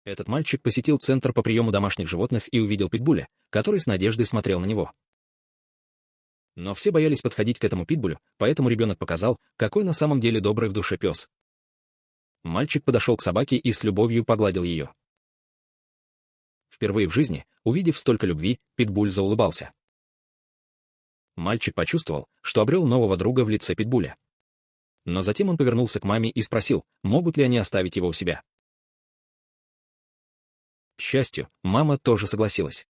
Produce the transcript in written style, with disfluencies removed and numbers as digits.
Этот мальчик посетил центр по приему домашних животных и увидел питбуля, который с надеждой смотрел на него. Но все боялись подходить к этому питбулю, поэтому ребенок показал, какой на самом деле добрый в душе пес. Мальчик подошел к собаке и с любовью погладил ее. Впервые в жизни, увидев столько любви, питбуль заулыбался. Мальчик почувствовал, что обрел нового друга в лице питбуля. Но затем он повернулся к маме и спросил, могут ли они оставить его у себя. К счастью, мама тоже согласилась.